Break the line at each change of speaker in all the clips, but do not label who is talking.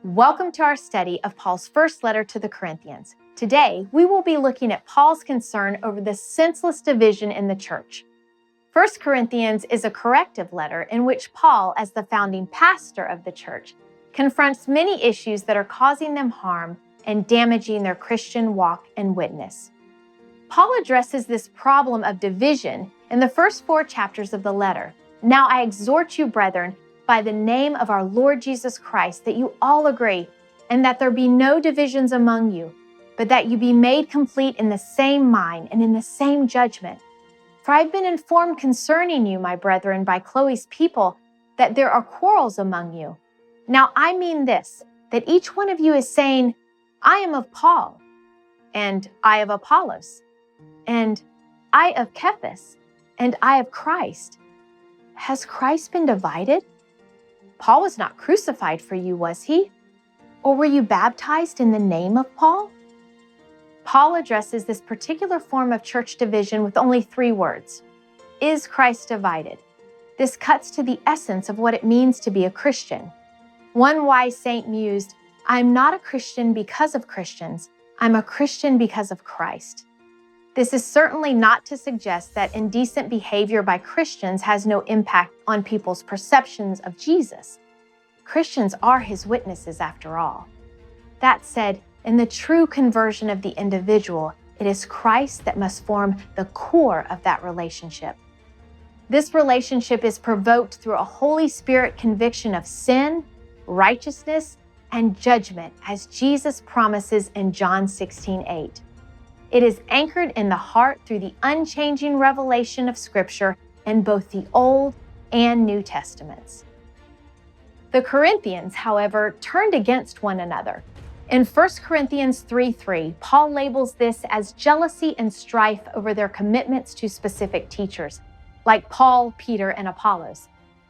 Welcome to our study of Paul's first letter to the Corinthians. Today, we will be looking at Paul's concern over the senseless division in the church. 1 Corinthians is a corrective letter in which Paul, as the founding pastor of the church, confronts many issues that are causing them harm and damaging their Christian walk and witness. Paul addresses this problem of division in the first 4 chapters of the letter. Now I exhort you, brethren, by the name of our Lord Jesus Christ, that you all agree, and that there be no divisions among you, but that you be made complete in the same mind and in the same judgment. For I have been informed concerning you, my brethren, by Chloe's people, that there are quarrels among you. Now I mean this, that each one of you is saying, I am of Paul, and I of Apollos, and I of Cephas, and I of Christ. Has Christ been divided? Paul was not crucified for you, was he? Or were you baptized in the name of Paul? Paul addresses this particular form of church division with only 3 words. Is Christ divided? This cuts to the essence of what it means to be a Christian. One wise saint mused, I'm not a Christian because of Christians. I'm a Christian because of Christ. This is certainly not to suggest that indecent behavior by Christians has no impact on people's perceptions of Jesus. Christians are his witnesses after all. That said, in the true conversion of the individual, it is Christ that must form the core of that relationship. This relationship is provoked through a Holy Spirit conviction of sin, righteousness, and judgment, as Jesus promises in John 16:8. It is anchored in the heart through the unchanging revelation of Scripture in both the Old and New Testaments. The Corinthians, however, turned against one another. In 1 Corinthians 3:3, Paul labels this as jealousy and strife over their commitments to specific teachers, like Paul, Peter, and Apollos.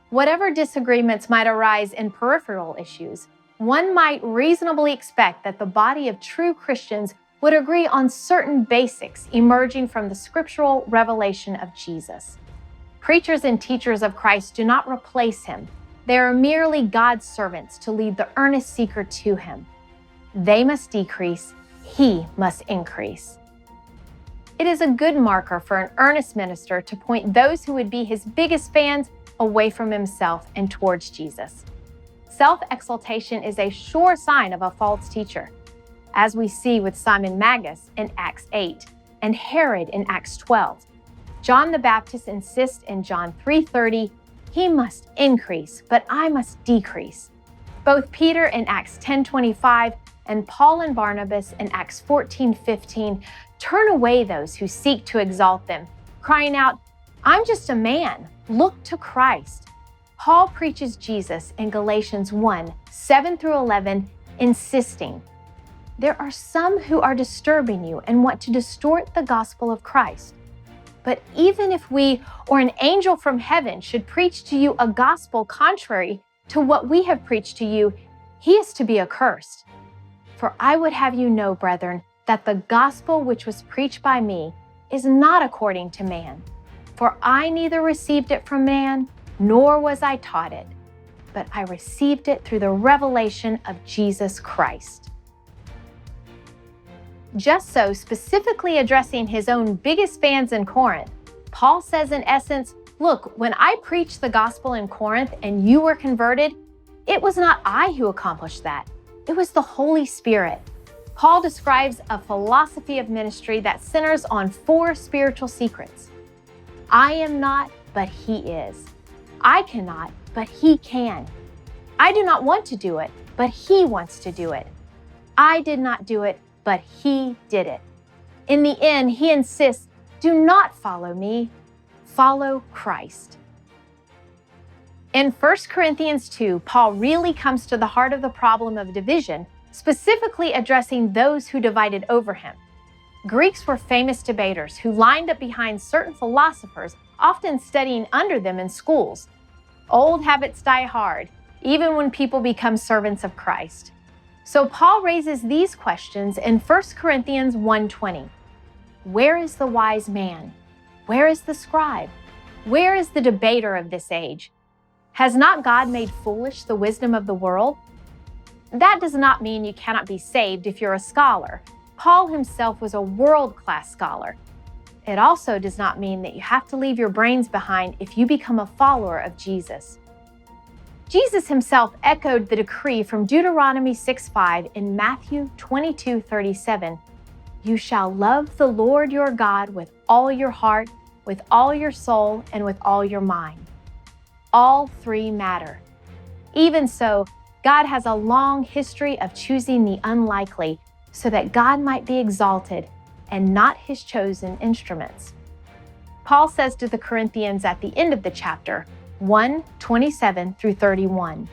Whatever disagreements might arise in peripheral issues, one might reasonably expect that the body of true Christians would agree on certain basics emerging from the scriptural revelation of Jesus. Preachers and teachers of Christ do not replace him. They are merely God's servants to lead the earnest seeker to him. They must decrease, he must increase. It is a good marker for an earnest minister to point those who would be his biggest fans away from himself and towards Jesus. Self-exaltation is a sure sign of a false teacher, as we see with Simon Magus in Acts 8 and Herod in Acts 12. John the Baptist insists in John 3:30, he must increase, but I must decrease. Both Peter in Acts 10:25 and Paul and Barnabas in Acts 14:15 turn away those who seek to exalt them, crying out, I'm just a man, look to Christ. Paul preaches Jesus in Galatians 1:7-11, insisting, there are some who are disturbing you and want to distort the gospel of Christ. But even if we or an angel from heaven should preach to you a gospel contrary to what we have preached to you, he is to be accursed. For I would have you know, brethren, that the gospel which was preached by me is not according to man. For I neither received it from man, nor was I taught it, but I received it through the revelation of Jesus Christ. Just so, specifically addressing his own biggest fans in Corinth, Paul says in essence, look, when I preached the gospel in Corinth and you were converted, it was not I who accomplished that. It was the Holy Spirit. Paul describes a philosophy of ministry that centers on 4 spiritual secrets. I am not, but he is. I cannot, but he can. I do not want to do it, but he wants to do it. I did not do it, but he did it. In the end, he insists, do not follow me, follow Christ. In 1 Corinthians 2, Paul really comes to the heart of the problem of division, specifically addressing those who divided over him. Greeks were famous debaters who lined up behind certain philosophers, often studying under them in schools. Old habits die hard, even when people become servants of Christ. So Paul raises these questions in 1 Corinthians 1:20. Where is the wise man? Where is the scribe? Where is the debater of this age? Has not God made foolish the wisdom of the world? That does not mean you cannot be saved if you're a scholar. Paul himself was a world-class scholar. It also does not mean that you have to leave your brains behind if you become a follower of Jesus. Jesus himself echoed the decree from Deuteronomy 6:5 in Matthew 22:37. You shall love the Lord your God with all your heart, with all your soul, and with all your mind. All three matter. Even so, God has a long history of choosing the unlikely so that God might be exalted and not his chosen instruments. Paul says to the Corinthians at the end of the chapter, 1:27 through 31.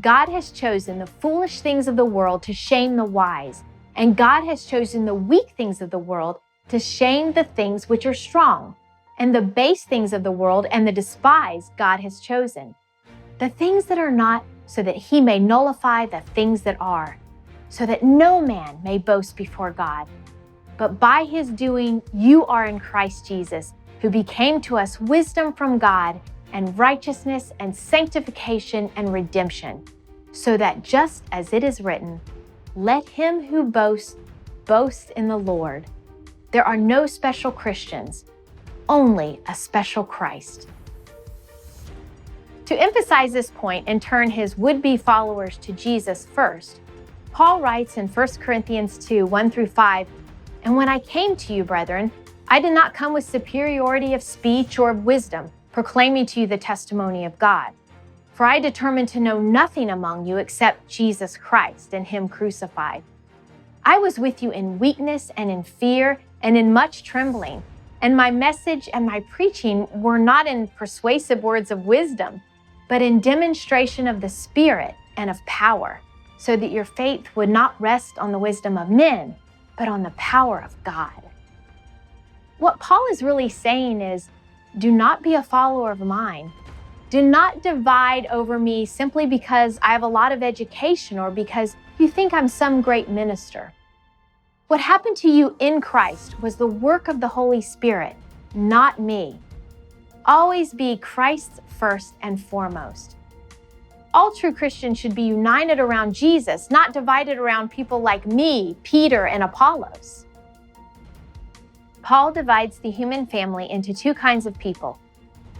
God has chosen the foolish things of the world to shame the wise, and God has chosen the weak things of the world to shame the things which are strong, and the base things of the world and the despised God has chosen, the things that are not, so that he may nullify the things that are, so that no man may boast before God. But by his doing, you are in Christ Jesus, who became to us wisdom from God and righteousness and sanctification and redemption, so that just as it is written, let him who boasts, boast in the Lord. There are no special Christians, only a special Christ. To emphasize this point and turn his would-be followers to Jesus first, Paul writes in 1 Corinthians 2:1 through 5, and when I came to you, brethren, I did not come with superiority of speech or of wisdom, proclaiming to you the testimony of God. For I determined to know nothing among you except Jesus Christ and him crucified. I was with you in weakness and in fear and in much trembling, and my message and my preaching were not in persuasive words of wisdom, but in demonstration of the Spirit and of power, so that your faith would not rest on the wisdom of men, but on the power of God. What Paul is really saying is, do not be a follower of mine. Do not divide over me simply because I have a lot of education or because you think I'm some great minister. What happened to you in Christ was the work of the Holy Spirit, not me. Always be Christ's first and foremost. All true Christians should be united around Jesus, not divided around people like me, Peter, and Apollos. Paul divides the human family into two kinds of people.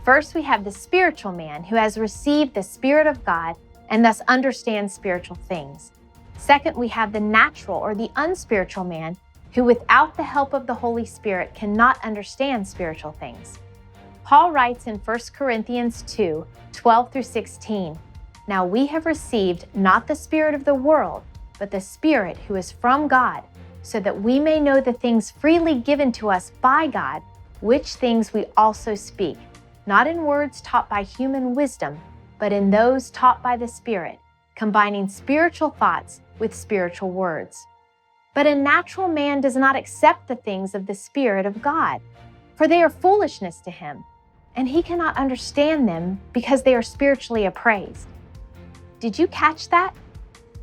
First, we have the spiritual man who has received the Spirit of God and thus understands spiritual things. Second, we have the natural or the unspiritual man who without the help of the Holy Spirit cannot understand spiritual things. Paul writes in 1 Corinthians 2:12 through 16, now we have received not the spirit of the world, but the Spirit who is from God, so that we may know the things freely given to us by God, which things we also speak, not in words taught by human wisdom, but in those taught by the Spirit, combining spiritual thoughts with spiritual words. But a natural man does not accept the things of the Spirit of God, for they are foolishness to him, and he cannot understand them because they are spiritually appraised. Did you catch that?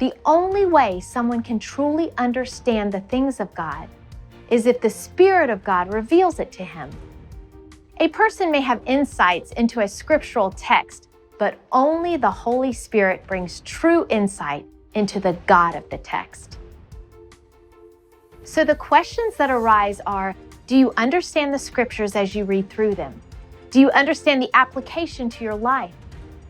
The only way someone can truly understand the things of God is if the Spirit of God reveals it to him. A person may have insights into a scriptural text, but only the Holy Spirit brings true insight into the God of the text. So the questions that arise are, do you understand the scriptures as you read through them? Do you understand the application to your life?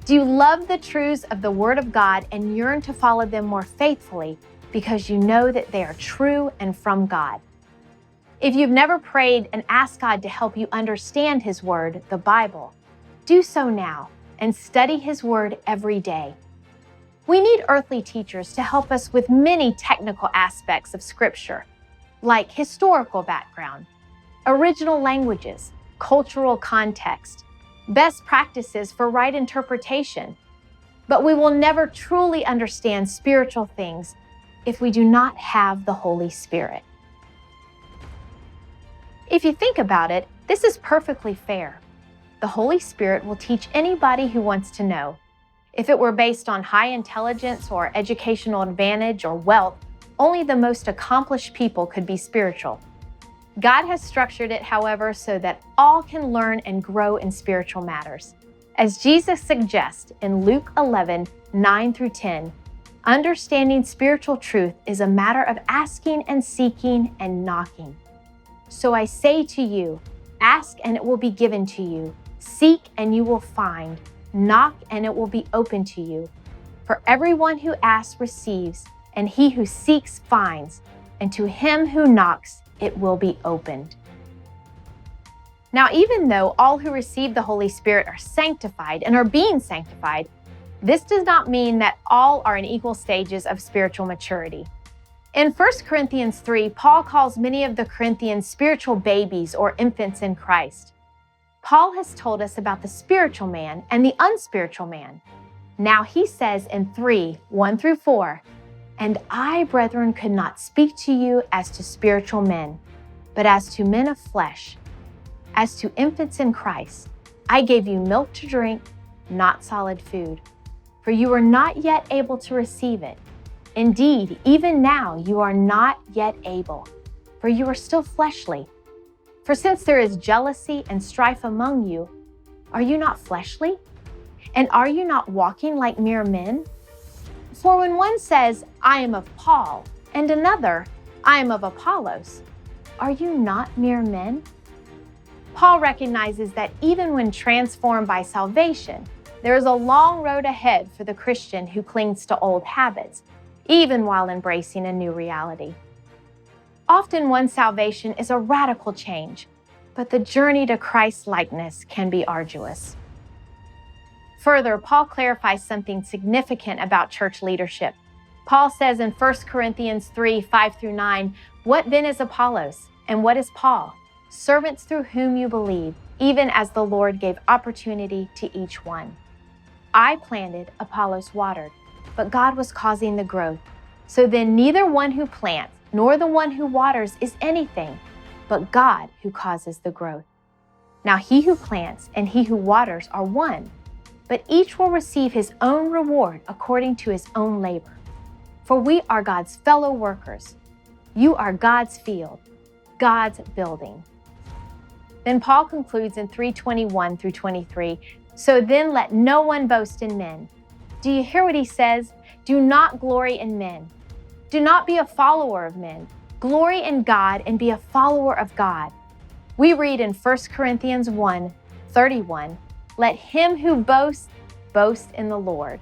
Do you love the truths of the Word of God and yearn to follow them more faithfully because you know that they are true and from God? If you've never prayed and asked God to help you understand His Word, the Bible, do so now and study His Word every day. We need earthly teachers to help us with many technical aspects of Scripture, like historical background, original languages, cultural context, best practices for right interpretation. But we will never truly understand spiritual things if we do not have the Holy Spirit. If you think about it, this is perfectly fair. The Holy Spirit will teach anybody who wants to know. If it were based on high intelligence or educational advantage or wealth, only the most accomplished people could be spiritual. God has structured it, however, so that all can learn and grow in spiritual matters. As Jesus suggests in Luke 11:9-10, understanding spiritual truth is a matter of asking and seeking and knocking. So I say to you, ask and it will be given to you. Seek and you will find. Knock and it will be open to you. For everyone who asks receives, and he who seeks finds, and to him who knocks it will be opened. Now, even though all who receive the Holy Spirit are sanctified and are being sanctified, this does not mean that all are in equal stages of spiritual maturity. In 1 Corinthians 3, Paul calls many of the Corinthians spiritual babies or infants in Christ. Paul has told us about the spiritual man and the unspiritual man. Now he says in 3:1-4, "And I, brethren, could not speak to you as to spiritual men, but as to men of flesh. As to infants in Christ, I gave you milk to drink, not solid food, for you are not yet able to receive it. Indeed, even now you are not yet able, for you are still fleshly. For since there is jealousy and strife among you, are you not fleshly? And are you not walking like mere men? For when one says, 'I am of Paul,' and another, 'I am of Apollos,' are you not mere men?" Paul recognizes that even when transformed by salvation, there is a long road ahead for the Christian who clings to old habits, even while embracing a new reality. Often one's salvation is a radical change, but the journey to Christ-likeness can be arduous. Further, Paul clarifies something significant about church leadership. Paul says in 1 Corinthians 3:5-9, "What then is Apollos, and what is Paul? Servants through whom you believe, even as the Lord gave opportunity to each one. I planted, Apollos watered, but God was causing the growth. So then neither one who plants nor the one who waters is anything, but God who causes the growth. Now he who plants and he who waters are one, but each will receive his own reward according to his own labor. For we are God's fellow workers. You are God's field, God's building." Then Paul concludes in 3:21-23, "So then let no one boast in men." Do you hear what he says? Do not glory in men. Do not be a follower of men. Glory in God and be a follower of God. We read in 1 Corinthians 1:31, "Let him who boasts, boast in the Lord."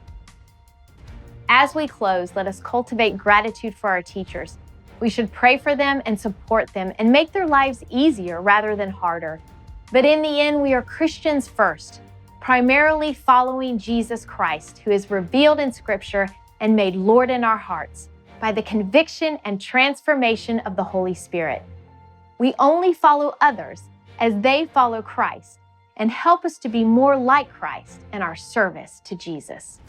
As we close, let us cultivate gratitude for our teachers. We should pray for them and support them and make their lives easier rather than harder. But in the end, we are Christians first, primarily following Jesus Christ, who is revealed in Scripture and made Lord in our hearts by the conviction and transformation of the Holy Spirit. We only follow others as they follow Christ and help us to be more like Christ in our service to Jesus.